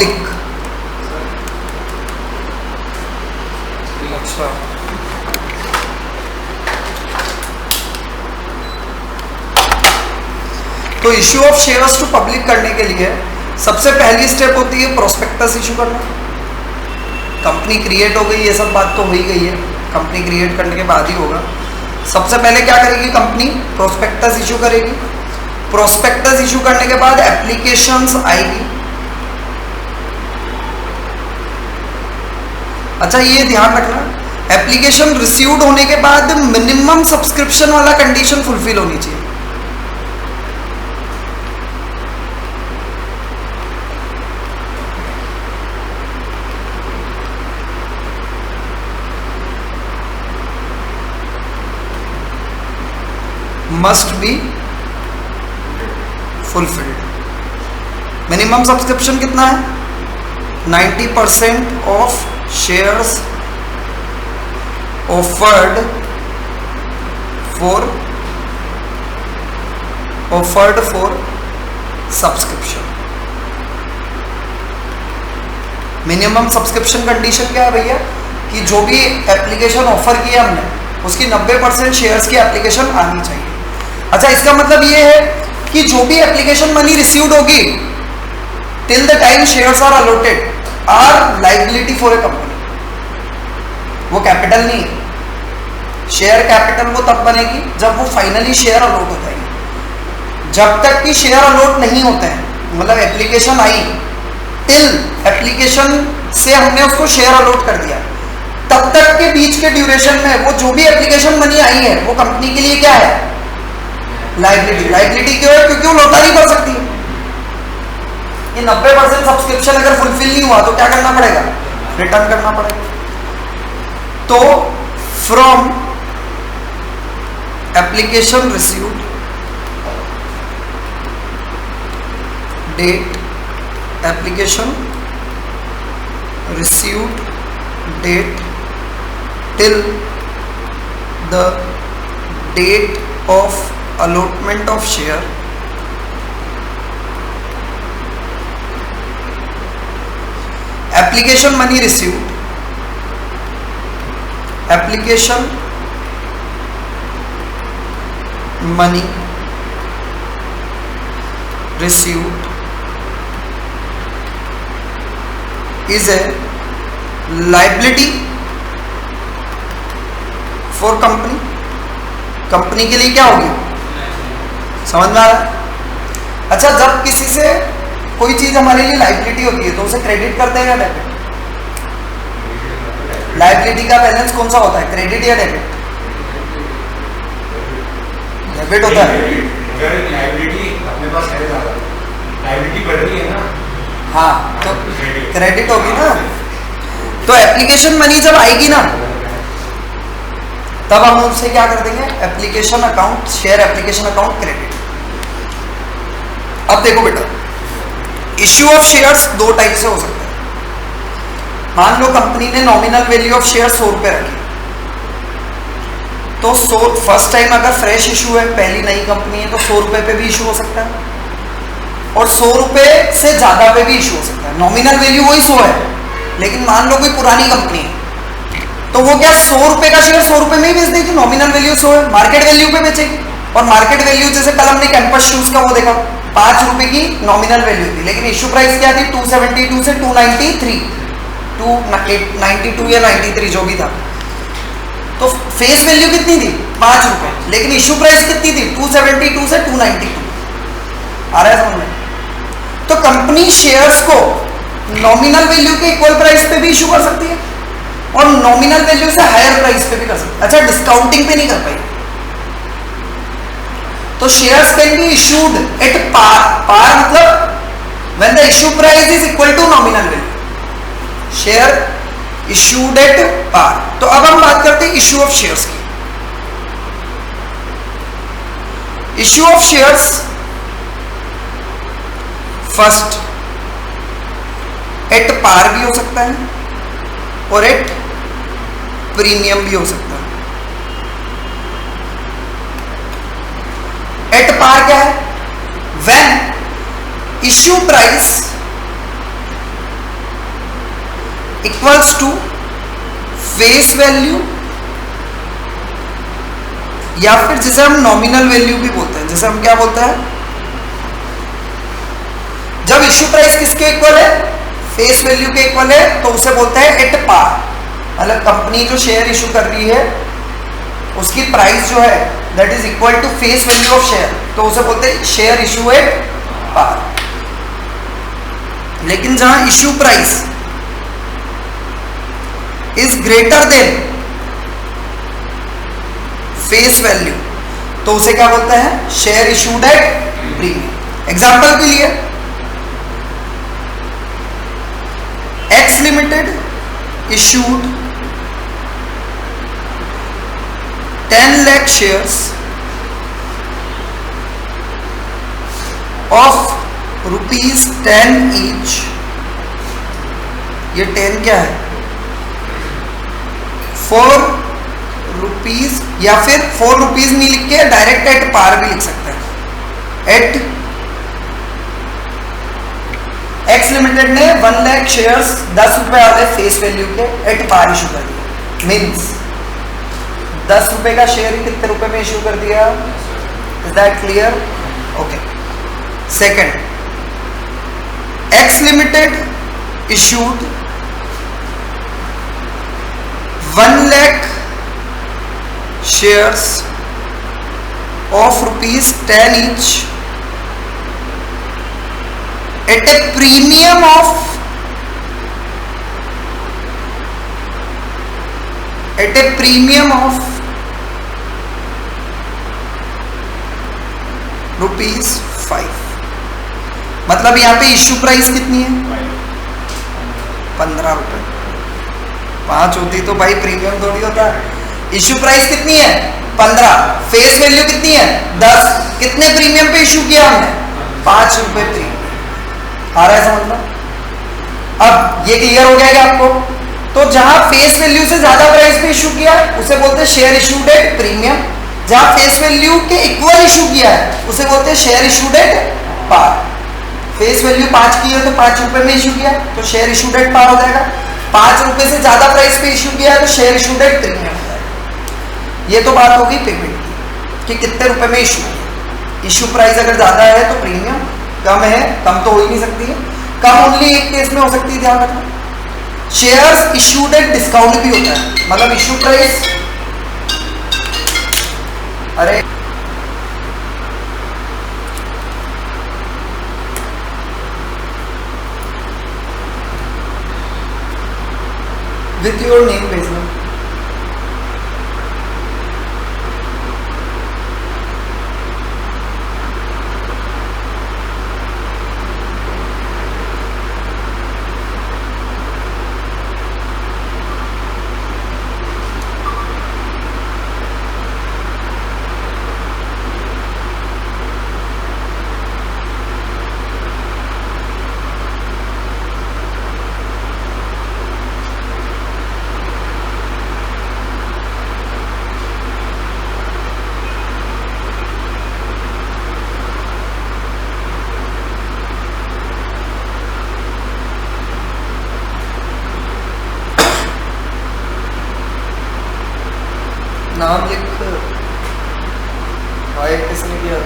Public. अच्छा, तो issue of shares to public करने के लिए सबसे पहली स्टेप होती है प्रोस्पेक्टस इशू करना। कंपनी क्रिएट हो गई, ये सब बात तो हो ही गई है, कंपनी क्रिएट करने के बाद ही होगा। सबसे पहले क्या करेगी कंपनी? प्रोस्पेक्टस इशू करेगी। प्रोस्पेक्टस इशू करने के बाद एप्लीकेशंस आएगी। अच्छा, ये ध्यान रखना, एप्लीकेशन रिसीव्ड होने के बाद मिनिमम सब्सक्रिप्शन वाला कंडीशन फुलफिल होनी चाहिए। Must be fulfilled. Minimum subscription कितना है? 90% of shares offered for subscription. Minimum subscription condition क्या है भैया? कि जो भी एप्लीकेशन ऑफर किया हमने उसकी 90% शेयर्स की एप्लीकेशन आनी चाहिए। अच्छा, इसका मतलब ये है कि जो भी एप्लीकेशन मनी रिसीव्ड होगी till the time shares are allotted are liability for a company. वो कैपिटल नहीं है। शेयर कैपिटल वो तब बनेगी जब वो फाइनली शेयर अलॉट हो जाएंगे। जब तक कि शेयर अलॉट नहीं होते हैं, मतलब एप्लीकेशन आई, टिल एप्लीकेशन से हमने उसको शेयर अलॉट कर दिया, तब तक के बीच के ड्यूरेशन में वो जो भी एप्लीकेशन मनी आई है वो कंपनी के लिए क्या है? लायबिलिटी। लायबिलिटी क्यों है? क्योंकि वो लौटा नहीं कर सकती। ये 90% सब्सक्रिप्शन अगर फुलफिल नहीं हुआ तो क्या करना पड़ेगा? रिटर्न करना पड़ेगा। तो from application received date, application received date till the date of allotment of share, application money received, application money received is a liability for company. Company के लिए क्या होगी? समझ में आ रहा है? अच्छा, जब किसी से कोई चीज हमारे लिए लायबिलिटी होती है तो उसे क्रेडिट करते हैं या डेबिट? लायबिलिटी का बैलेंस कौन सा होता है, क्रेडिट या डेबिट? डेबिट होता है। लायबिलिटी अपने पास है, लायबिलिटी बढ़ रही है ना। हाँ, तो क्रेडिट होगी ना। तो एप्लीकेशन मनी जब आएगी ना तब हम उससे क्या कर देंगे? Application account, share application account credit. अब देखो बेटा, इश्यू ऑफ शेयर्स दो टाइप से हो सकता है। मान लो कंपनी ने नॉमिनल वैल्यू ऑफ शेयर 100 रुपए रखी, तो 100 फर्स्ट टाइम अगर फ्रेश इशू है, पहली नई कंपनी है, तो 100 रुपए पे भी इशू हो सकता है और 100 रुपए से ज्यादा पे भी इशू हो सकता है। नॉमिनल वैल्यू वही 100 है, लेकिन मान लो कोई पुरानी कंपनी है तो वो क्या 100 रुपए का शेयर 100 रुपए में ही बेच देगी। नॉमिनल वैल्यू 100 है, मार्केट वैल्यू पे बेचेगी। और मार्केट वैल्यू जैसे कल हमने कैंपस शूज का वो देखा, 5 रुपए की नॉमिनल वैल्यू थी, लेकिन इश्यू प्राइस क्या थी? 272 से 293, 292 या 93 जो भी था। तो फेस वैल्यू कितनी थी? 5 रुपए, लेकिन इश्यू प्राइस कितनी थी? 272 से 292। आ रहा है समझ में? तो कंपनी शेयर्स को नॉमिनल वैल्यू के इक्वल प्राइस पे भी इशू कर सकती है और नॉमिनल वैल्यू से हायर प्राइस पे भी कर सकते हैं। अच्छा, डिस्काउंटिंग पे नहीं कर पाई तो shares can be issued at par. Par मतलब when the issue price is equal to nominal value, share issued at par. तो अब हम बात करते हैं इश्यू ऑफ शेयर्स की। Issue of shares first at par भी हो सकता है और एट प्रीमियम भी हो सकता है। एट पार क्या है? When issue price equals to face value, या फिर जिसे हम नॉमिनल वैल्यू भी बोलते हैं, जिसे हम क्या बोलते हैं, जब इश्यू प्राइस किसके इक्वल है, फेस वैल्यू के इक्वल है, तो उसे बोलते हैं एट पार। मतलब कंपनी जो शेयर इशू कर रही है उसकी प्राइस जो है that is equal to face value of share, तो उसे बोलते हैं शेयर इशू एट पार। लेकिन जहां issue price is greater than face value, तो उसे क्या बोलते हैं, share issued at premium. Example के लिए X limited issued 10 lakh shares of ₹10 each। ये 10 क्या है, 4 रुपीज, या फिर 4 रुपीज नहीं लिख के डायरेक्ट एट पार भी लिख सकते हैं। एट एक्स लिमिटेड ने 1 लाख शेयर्स 10 रुपए वाले फेस वैल्यू के एट पार इशू कर दिए। मीन्स 10 रुपए का शेयर ही कितने रुपए में इशू कर दिया। Is that clear? Okay. Second, x limited issued 1 lakh shares of ₹10 each at a premium of ₹5। मतलब यहाँ पे इश्यू प्राइस कितनी है, 15 रुपए। 5 होती तो भाई प्रीमियम थोड़ी होता। इश्यू प्राइस कितनी है, 15, फेस वैल्यू कितनी है, 10। कितने प्रीमियम पे इशू किया हमने, 5 रुपए प्रीमियम। आ रहा है समझ में? अब ये क्लियर हो गया क्या आपको? तो जहां फेस वैल्यू से ज्यादा प्राइस पे इशू किया है उसे बोलते हैं शेयर इशूड एट प्रीमियम। जहां फेस वैल्यू के इक्वल इशू किया है उसे बोलते हैं share issued at par. Face value 5 की है तो 5 रुपए में इशू किया तो शेयर इशूड एट पार हो जाएगा। 5 रुपए से ज्यादा प्राइस पे इशू किया है तो शेयर इशूड एट प्रीमियम हो जाएगा। ये तो बात होगी पेमेंट की कि कितने रुपए में इशू है। इशू प्राइस अगर ज्यादा है तो प्रीमियम, कम है, कम तो हो ही नहीं सकती है, कम ओनली एक केस में हो सकती है, ध्यान रखना। शेयर्स इशूड एट डिस्काउंट भी होता है, मतलब इशू प्राइस, अरे विथ योर नेम भेजना। नाम लिख, भाई किसने किया?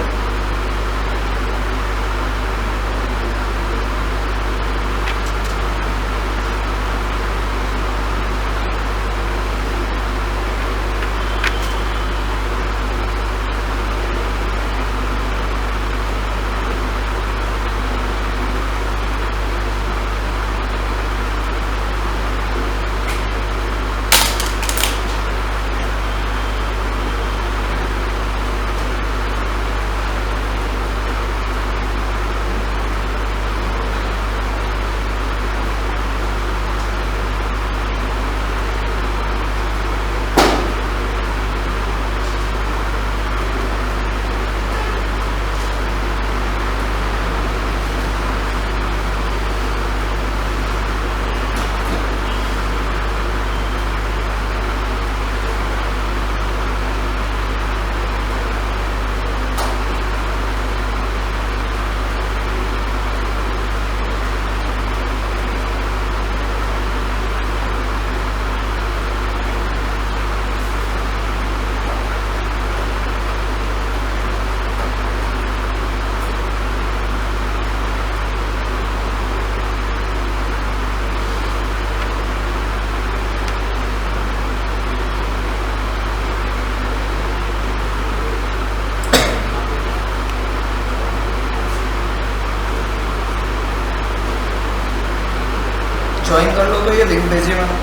ज्वाइन कर लो। तो ये लिंक भेजिए मैंने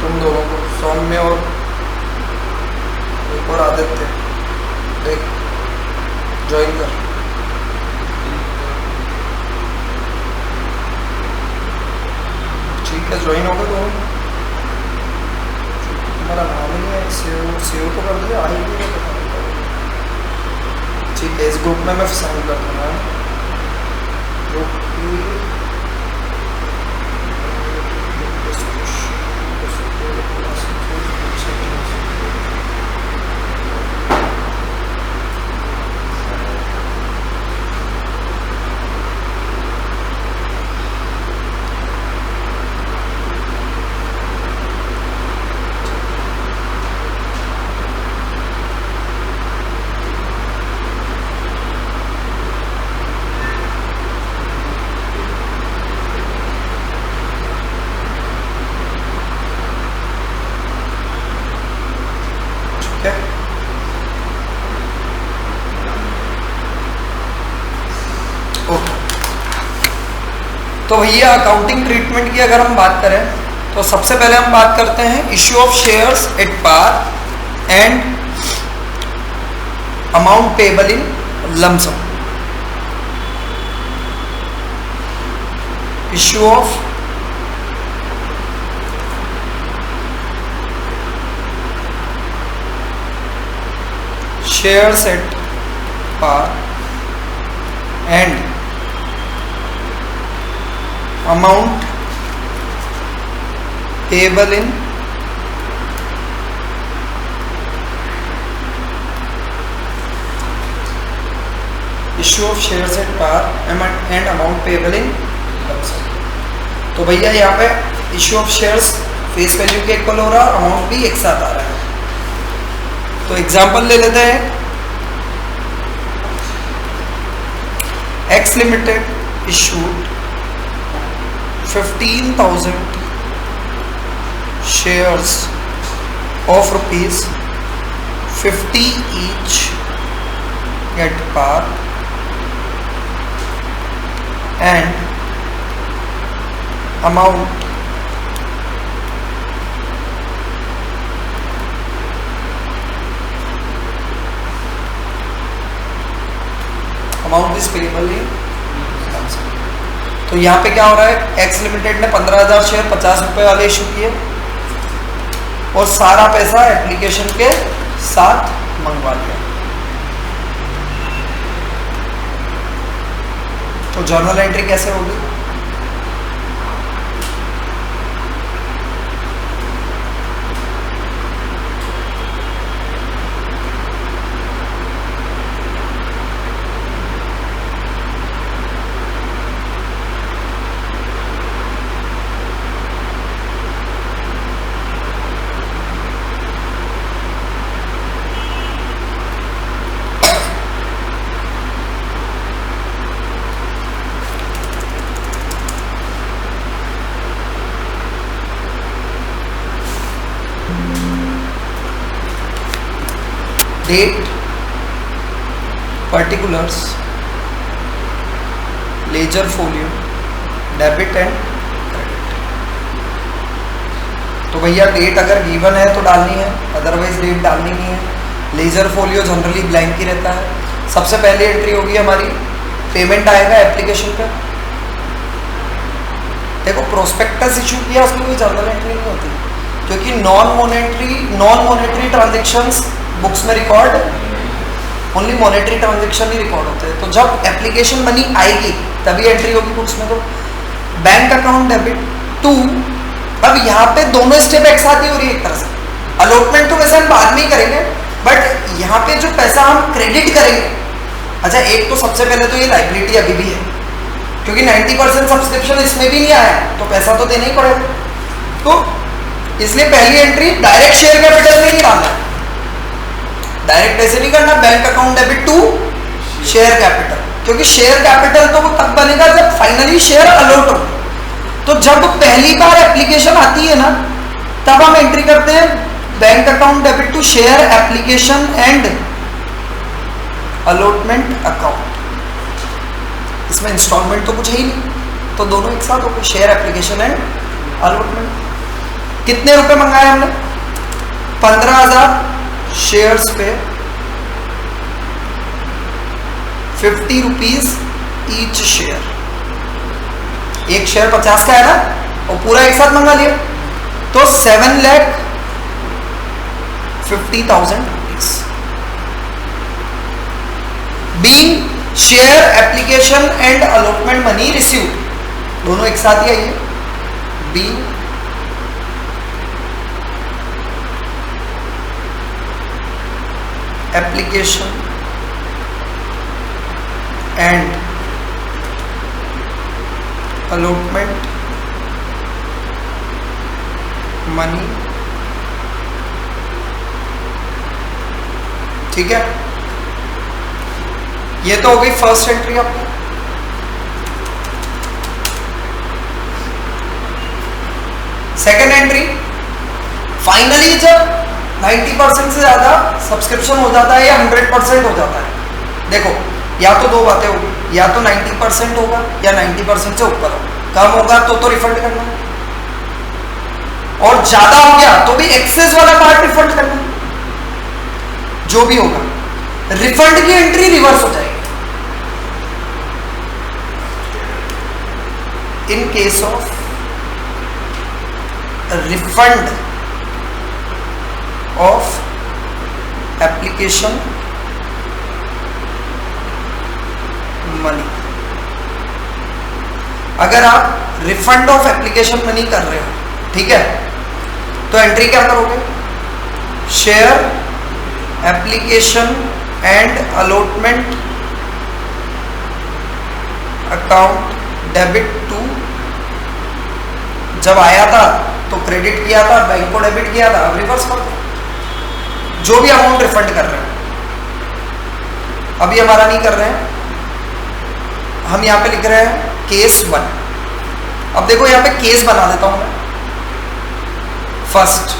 तुम दोनों को, सौम्य और एक और आदित्य, देख ज्वाइन कर। ठीक है, ज्वाइन हो गए दोनों। तुम्हारा नाम ही है, सेव तो कर दिया, आई भी है। ठीक है, इस ग्रुप में मैं साइन कर दूँगा। ग्रुप तो भैया अकाउंटिंग ट्रीटमेंट की अगर हम बात करें तो सबसे पहले हम बात करते हैं issue of shares at par and amount payable in lump sum. Issue of shares at par and amount payable in issue of shares at par and amount payable in lump sum। तो भैया यहाँ पे issue of shares face value के equal हो रहा है, amount भी एक साथ आ रहा है। तो एग्जांपल ले लेते हैं, x limited issued 15,000 shares of ₹50 each at par and amount is payable in lump sum। तो यहाँ पे क्या हो रहा है, एक्स लिमिटेड ने 15,000 शेयर 50 रुपए वाले इशू किए और सारा पैसा एप्लीकेशन के साथ मंगवा लिया। तो जर्नल एंट्री कैसे होगी, date, particulars, ledger folio, debit and credit. तो भैया डेट अगर गिवन है तो डालनी है, अदरवाइज डेट डालनी नहीं है। लेजर फोलियो जनरली ब्लैंक ही रहता है। सबसे पहली एंट्री होगी हमारी, पेमेंट आएगा एप्लीकेशन पे। देखो प्रोस्पेक्टस इशू किया उसमें कोई जर्नल एंट्री नहीं होती, क्योंकि नॉन मॉनेटरी ट्रांजेक्शंस बुक्स में रिकॉर्ड, ओनली मॉनेटरी ट्रांजेक्शन ही रिकॉर्ड होते हैं। तो जब एप्लीकेशन मनी आएगी तभी एंट्री होगी बुक्स में। तो बैंक अकाउंट डेबिट टू, अब यहाँ पे दोनों स्टेप एक साथ ही हो रही है एक तरह से। अलॉटमेंट तो वैसे हम बाद में ही करेंगे, बट यहाँ पे जो पैसा हम क्रेडिट करेंगे, अच्छा एक तो सबसे पहले तो ये लाइबिलिटी अभी भी है, क्योंकि 90% सब्सक्रिप्शन इसमें भी नहीं आया तो पैसा तो देना ही पड़ेगा। तो इसलिए पहली एंट्री डायरेक्ट शेयर कैपिटल में ही डालना है, डायरेक्ट ऐसे नहीं करना bank account debit to share capital, क्योंकि शेयर कैपिटल तो वो तब बनेगा जब फाइनली शेयर अलॉट हो। तो जब पहली बार एप्लीकेशन आती है ना, तब हम एंट्री करते हैं bank account debit to share application and allotment account. इसमें इंस्टॉलमेंट तो कुछ है ही नहीं, तो दोनों एक साथ हो गए, शेयर एप्लीकेशन एंड अलॉटमेंट। कितने रुपए मंगाए हमने? 15,000 शेयर्स पे 50 रुपीज ईच शेयर। एक शेयर 50 का है ना, और पूरा एक साथ मंगा लिया तो 7,50,000 rupees. Being share application and allotment money received, दोनों एक साथ ही आइए। Being application and allotment money, ठीक है। ये तो हो गई फर्स्ट एंट्री आपकी। सेकेंड एंट्री, फाइनली जब 90% से ज्यादा सब्सक्रिप्शन हो जाता है या 100% हो जाता है, देखो या तो दो बातें होगी, या तो 90% होगा या 90% से ऊपर होगा। कम होगा तो रिफंड करना है, और ज्यादा हो गया तो भी एक्सेस वाला पार्ट रिफंड करना है। जो भी होगा, रिफंड की एंट्री रिवर्स हो जाएगी। In case of refund of application money, अगर आप रिफंड ऑफ एप्लीकेशन मनी कर रहे हो, ठीक है, तो एंट्री क्या करोगे? Share application and allotment account debit to, जब आया था तो क्रेडिट किया था, बैंक को डेबिट किया था, अब रिवर्स कर दो। जो भी अमाउंट रिफंड कर रहे हैं, अभी हमारा नहीं कर रहे हैं, हम यहां पे लिख रहे हैं केस 1। अब देखो यहां पे केस बना देता हूं मैं। फर्स्ट,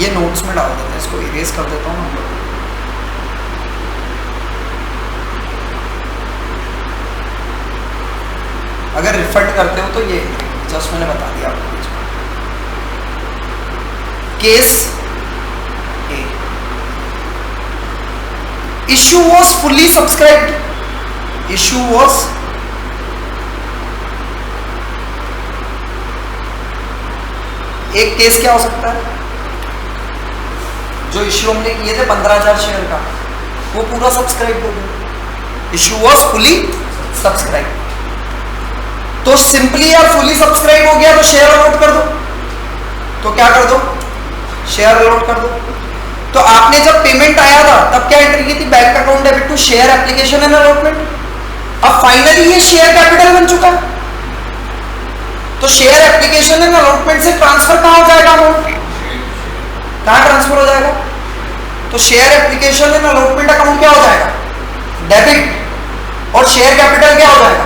ये नोट्स में डाल देते हैं, इसको इरेज कर देता हूं। अगर रिफंड करते हो तो ये जस्ट मैंने बता दिया आपको। Case A, issue was fully subscribed. Issue was एक केस क्या हो सकता है? जो इश्यू हमने किए थे 15,000 शेयर का, वो पूरा सब्सक्राइब हो गया। Issue was fully subscribe. तो सिंपली यार फुली सब्सक्राइब हो गया तो शेयर अलॉट कर दो। तो क्या कर दो? शेयर अलॉट कर दो। तो आपने जब पेमेंट आया था तब क्या एंट्री की थी? Bank account debit to share application and allotment. अब फाइनली ये शेयर कैपिटल बन चुका है, तो शेयर एप्लीकेशन एंड अलॉटमेंट से ट्रांसफर कहां हो जाएगा? अमाउंट कहां ट्रांसफर हो जाएगा? तो share application and allotment account क्या हो जाएगा? डेबिट। और शेयर कैपिटल क्या हो जाएगा?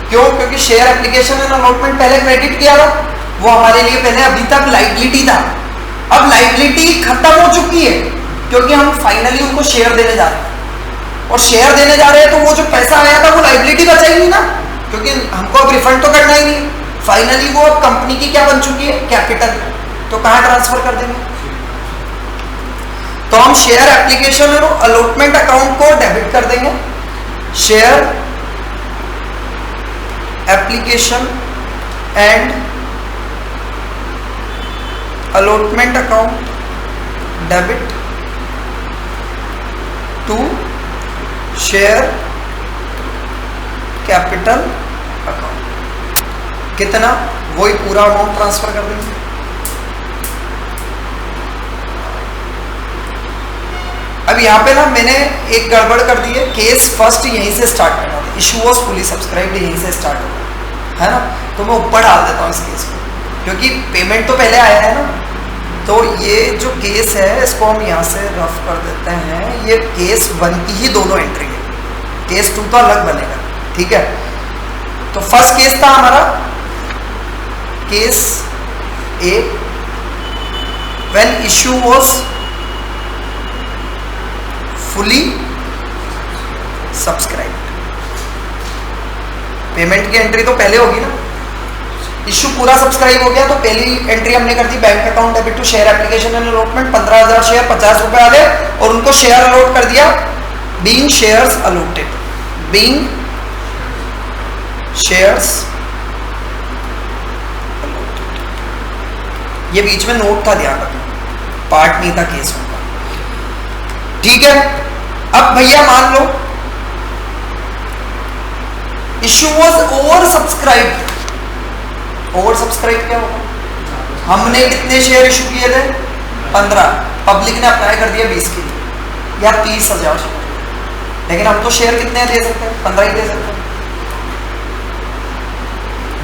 क्यों? क्योंकि शेयर एप्लीकेशन एंड अलॉटमेंट पहले क्रेडिट किया था, वो हमारे लिए पहले अभी तक लाइबिलिटी था। अब लाइबिलिटी खत्म हो चुकी है क्योंकि हम फाइनली उनको शेयर देने जा रहे हैं, और शेयर देने जा रहे हैं तो वो जो पैसा आया था वो लाइबिलिटी बचेगी ना, क्योंकि हमको अब रिफंड तो करना ही नहीं। फाइनली वो अब कंपनी की क्या बन चुकी है? कैपिटल। तो कहां ट्रांसफर कर देंगे? तो हम शेयर एप्लीकेशन और अलॉटमेंट अकाउंट को डेबिट कर देंगे। Share application and allotment account debit to share capital account. कितना? वही पूरा अमाउंट ट्रांसफर कर देंगे। अब यहाँ पे ना मैंने एक गड़बड़ कर दी है। केस फर्स्ट यहीं से स्टार्ट करना था, इशू वॉज फुली सब्सक्राइब्ड यहीं से स्टार्ट होगा, है ना। तो मैं ऊपर डाल देता हूँ इस केस को, क्योंकि पेमेंट तो पहले आया है ना। तो ये जो केस है इसको हम यहाँ से रफ कर देते हैं। ये केस 1 की ही दोनों एंट्री है, केस 2 तो अलग बनेगा, ठीक है। तो फर्स्ट केस था हमारा case A, when issue was fully subscribed. Payment की एंट्री तो पहले होगी ना, इश्यू पूरा सब्सक्राइब हो गया तो पहली एंट्री हमने कर दी bank account debit to share application and allotment, 15,000 share 50 रुपए आ गए और उनको शेयर अलॉट कर दिया, being shares allotted, being shares allotted. ये बीच में नोट था, ध्यान रखना, पार्ट नहीं था केस का, ठीक है। अब भैया मान लो issue was over subscribe. Over subscribe क्या होगा, हमने कितने शेयर इशू किए थे 15, पब्लिक ने अप्लाई कर दिया 20 के लिए या 30,000 शेयर, लेकिन हम तो शेयर कितने दे सकते हैं, 15 ही दे सकते हैं।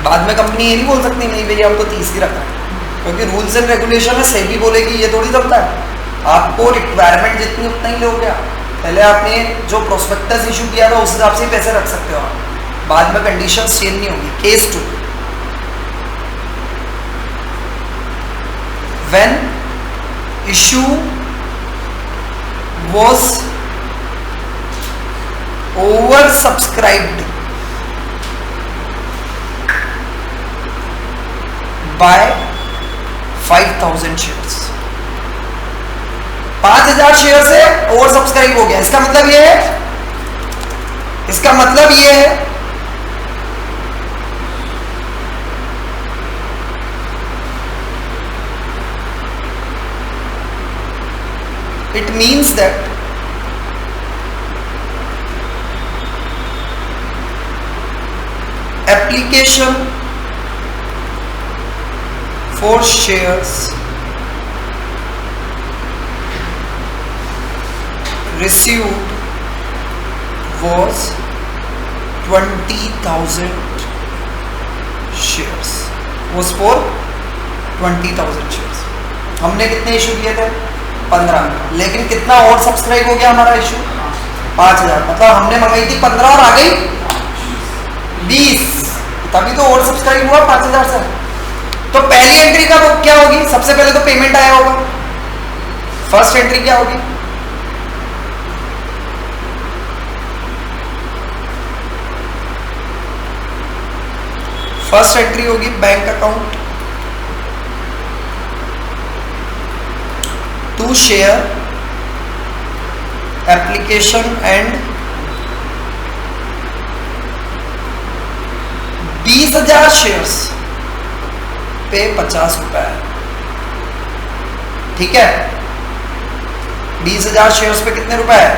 बाद में कंपनी ये नहीं बोल सकती नहीं भैया हम तो 30 ही रख रहे हैं, क्योंकि रूल्स एंड रेगुलेशन है, सेबी बोलेगी ये थोड़ी चलता है, आपको रिक्वायरमेंट जितनी उतना ही लोगे आप। पहले आपने जो प्रोस्पेक्टस इशू किया था उस हिसाब से ही पैसे रख सकते हो आप, बाद में कंडीशंस चेंज नहीं होगी। Case 2, when issue was oversubscribed by 5,000 shares, 5,000 share से ओवर सब्सक्राइब हो गया। इसका मतलब ये है, इसका मतलब ये है it means that application for shares received was 20,000 shares, was for 20,000 shares। हमने कितने इशू किए थे 15, लेकिन कितना और सब्सक्राइब हो गया हमारा इशू 5,000, मतलब हमने मंगाई थी 15 और आ गई 20, तभी तो और सब्सक्राइब हुआ 5,000 से। तो पहली एंट्री का क्या होगी, सबसे पहले तो पेमेंट आया होगा, फर्स्ट एंट्री क्या होगी, फर्स्ट एंट्री होगी bank account to share application and 20,000 shares पे 50 रुपए, ठीक है। 20,000 शेयर्स पे कितने रुपए है,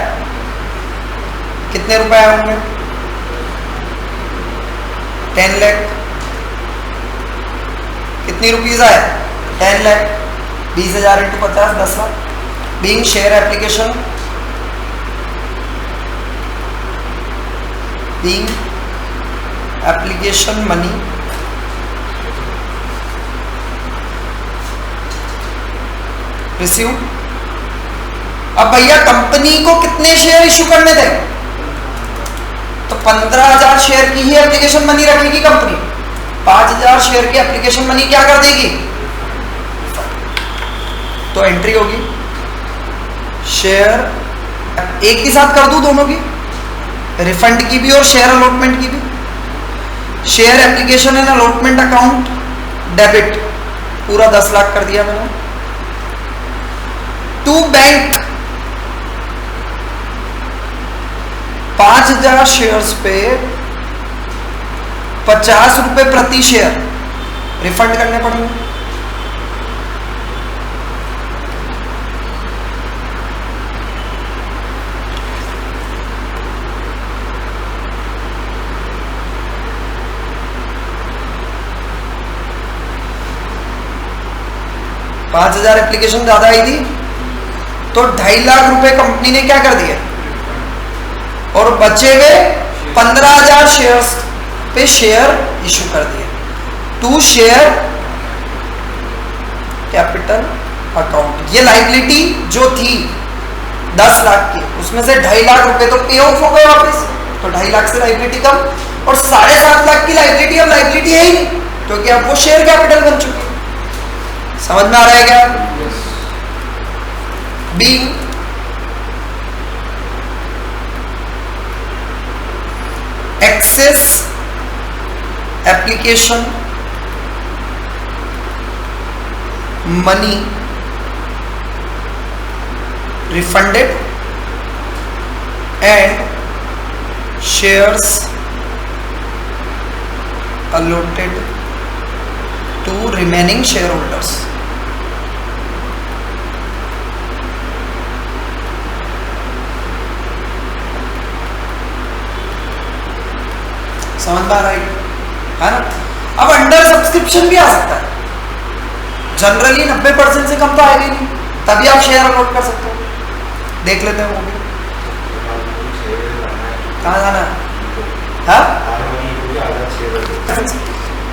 कितने रुपए होंगे 10 लाख, कितनी रुपीज आए 10 lakh, 20,000 into 50 10 lakh, being share application, being application money receive. अब भैया कंपनी को कितने शेयर इशू करने थे, तो 15,000 शेयर की ही एप्लीकेशन मनी रखेगी कंपनी, 5,000 शेयर की एप्लीकेशन मनी क्या कर देगी, तो एंट्री होगी शेयर, एक ही साथ कर दूं दोनों की, रिफंड की भी और शेयर अलॉटमेंट की भी। Share application and allotment account debit पूरा 10 लाख कर दिया मैंने, टू बैंक 5,000 शेयर्स पे 50 रुपए प्रति शेयर रिफंड करने पड़ेंगे। पांच 5,000 एप्लीकेशन ज्यादा आई थी तो 2.5 लाख रुपए कंपनी ने क्या कर दिया, और बचे हुए 15,000 शेयर्स पे शेयर इशू कर दिए टू शेयर कैपिटल अकाउंट। ये लाइबिलिटी जो थी 10 लाख की, उसमें से 2.5 लाख रुपए तो पे ऑफ हो गए वापस, तो 2.5 लाख से लाइबिलिटी कम, और 7.5 लाख की लाइबिलिटी अब लाइबिलिटी है ही नहीं, क्योंकि अब वो शेयर कैपिटल बन चुकी है। समझ में आ रहा है क्या? B, excess application money refunded and shares allotted to remaining shareholders. समझ में आ रहा है ना? अब अंडर सब्सक्रिप्शन भी आ सकता है। जनरली 90% से कम तो आएगा ही नहीं, तभी आप शेयर अलॉट कर सकते हो। देख लेते हैं वो भी। कहाँ जाना है?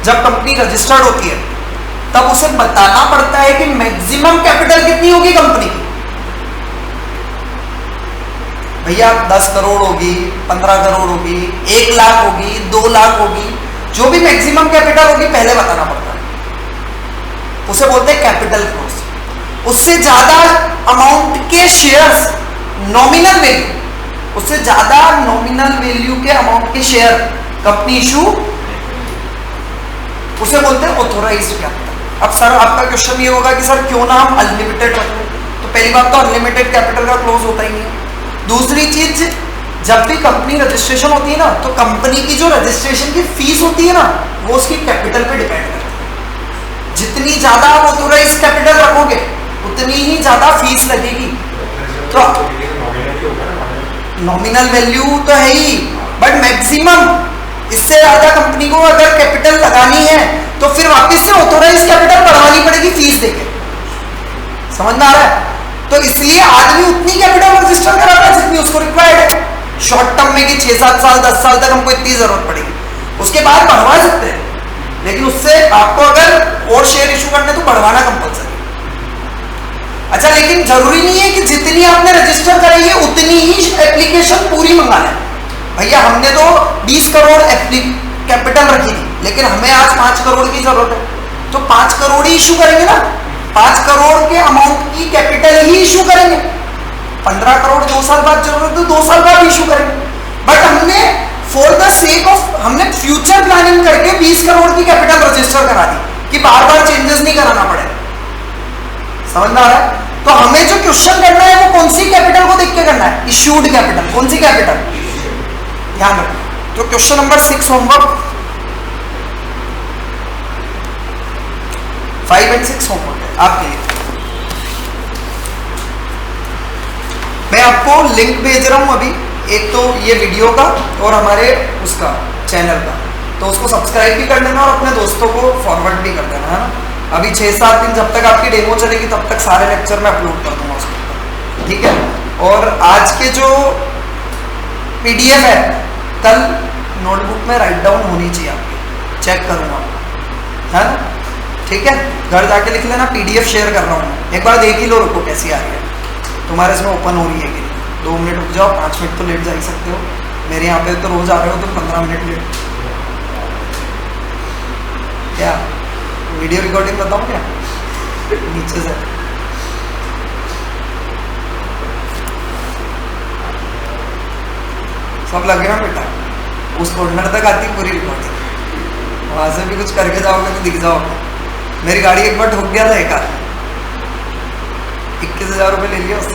जब कंपनी रजिस्टर्ड होती है तब उसे बताना पड़ता है कि मैक्सिमम कैपिटल कितनी होगी कंपनी की। भैया 10 करोड़ होगी, 15 करोड़ होगी, 1 लाख होगी, 2 लाख होगी, जो भी मैक्सिमम कैपिटल होगी पहले बताना पड़ता है। उसे बोलते हैं कैपिटल क्लोज। उससे ज्यादा अमाउंट के शेयर्स, नॉमिनल वैल्यू, उससे ज्यादा नॉमिनल वैल्यू के अमाउंट के शेयर कंपनी इशू, उसे बोलते हैं ऑथोराइज्ड कैपिटल। अब सर आपका क्वेश्चन ये होगा कि सर क्यों ना हम अनलिमिटेड रखें? तो पहली बात तो अनलिमिटेड कैपिटल का क्लोज होता ही नहीं है। दूसरी चीज, जब भी कंपनी रजिस्ट्रेशन होती है ना, तो कंपनी की जो रजिस्ट्रेशन की फीस होती है ना, वो उसकी कैपिटल पे डिपेंड करती है। जितनी ज्यादा आप ऑथोराइज कैपिटल रखोगे उतनी ही ज्यादा फीस लगेगी। तो नॉमिनल वैल्यू तो है ही, बट मैक्सिमम इससे ज्यादा कंपनी को अगर कैपिटल लगानी है तो फिर वापस से ऑथोराइज कैपिटल बढ़ानी पड़ेगी फीस देके। समझ में आ रहा है? तो इसलिए आदमी उतनी कैपिटल रजिस्टर कराता है जितनी उसको रिक्वायर्ड है। शॉर्ट टर्म में कि 6-7 साल 10 साल तक हमको इतनी जरूरत पड़ेगी, उसके बाद बढ़वा सकते हैं, लेकिन उससे आपको अगर और शेयर इशू करने तो बढ़वाना कंपल्सरी। अच्छा, लेकिन जरूरी नहीं है कि जितनी आपने रजिस्टर कराई है उतनी ही एप्लीकेशन पूरी मंगा लें। भैया हमने तो 20 करोड़ कैपिटल रखी थी, लेकिन हमें आज 5 करोड़ की जरूरत है, तो 5 करोड़ ही इशू करेंगे ना। 5 करोड़ के अमाउंट की कैपिटल ही इशू करेंगे। 15 करोड़ 2 साल बाद जरूरत है, 2 साल बाद इशू करेंगे। बट हमने फॉर द सेक ऑफ, हमने फ्यूचर प्लानिंग करके 20 करोड़ की कैपिटल रजिस्टर करा दी कि बार बार चेंजेस नहीं कराना पड़े। समझ में आ रहा है? तो हमें जो क्वेश्चन करना है वो कौन सी कैपिटल को देख के करना है? Issued capital. कौन सी कैपिटल? ध्यान रखो। तो क्वेश्चन नंबर 6 होमवर्क 5 और 6 होमवर्क है आपके लिए। मैं आपको लिंक भेज रहा हूं अभी, एक तो ये वीडियो का और हमारे उसका चैनल का, तो उसको सब्सक्राइब भी कर देना और अपने दोस्तों को फॉरवर्ड भी कर देना, है ना। अभी 6-7 दिन जब तक आपकी डेमो चलेगी तब तक सारे लेक्चर मैं अपलोड कर दूंगा उसको, ठीक है। और आज के जो PDF है कल नोटबुक में राइट डाउन होनी चाहिए आपकी, चेक करूंगा, है ना, ठीक है। घर जाके लिख लेना, PDF शेयर कर रहा हूँ, एक बार देख ही लो, रुको कैसी आ रही है तुम्हारे इसमें ओपन हो रही है कि 2 मिनट रुक जाओ, 5 मिनट तो लेट जा ही सकते हो। मेरे यहाँ पे तो रोज आ रहे हो तो 15 मिनट लेट। क्या वीडियो रिकॉर्डिंग बताऊँ क्या? नीचे से सब लग गया बेटा, उस कॉर्नर तक आती पूरी रिकॉर्डिंग, वहां से भी कुछ करके जाओगे तो दिख जाओगे। मेरी गाड़ी एक बार ठोक गया था एक आदमी, 21,000 रुपये ले लिया उससे।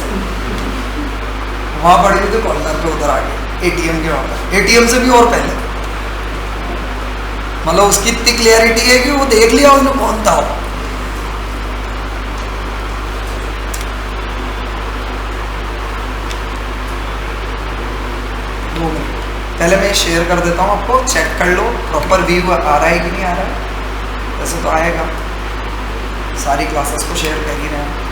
वहां पड़ी हुई थी कॉर्नर पे, उधर आगे ATM के वहां, ATM से भी और पहले, मतलब उसकी इतनी क्लियरिटी है कि वो देख लिया उसने कौन था। पहले मैं शेयर कर देता हूँ आपको, चेक कर लो प्रॉपर व्यू आ रहा है कि नहीं आ रहा है। वैसे तो आएगा, सारी क्लासेस को शेयर कर ही रहे हैं।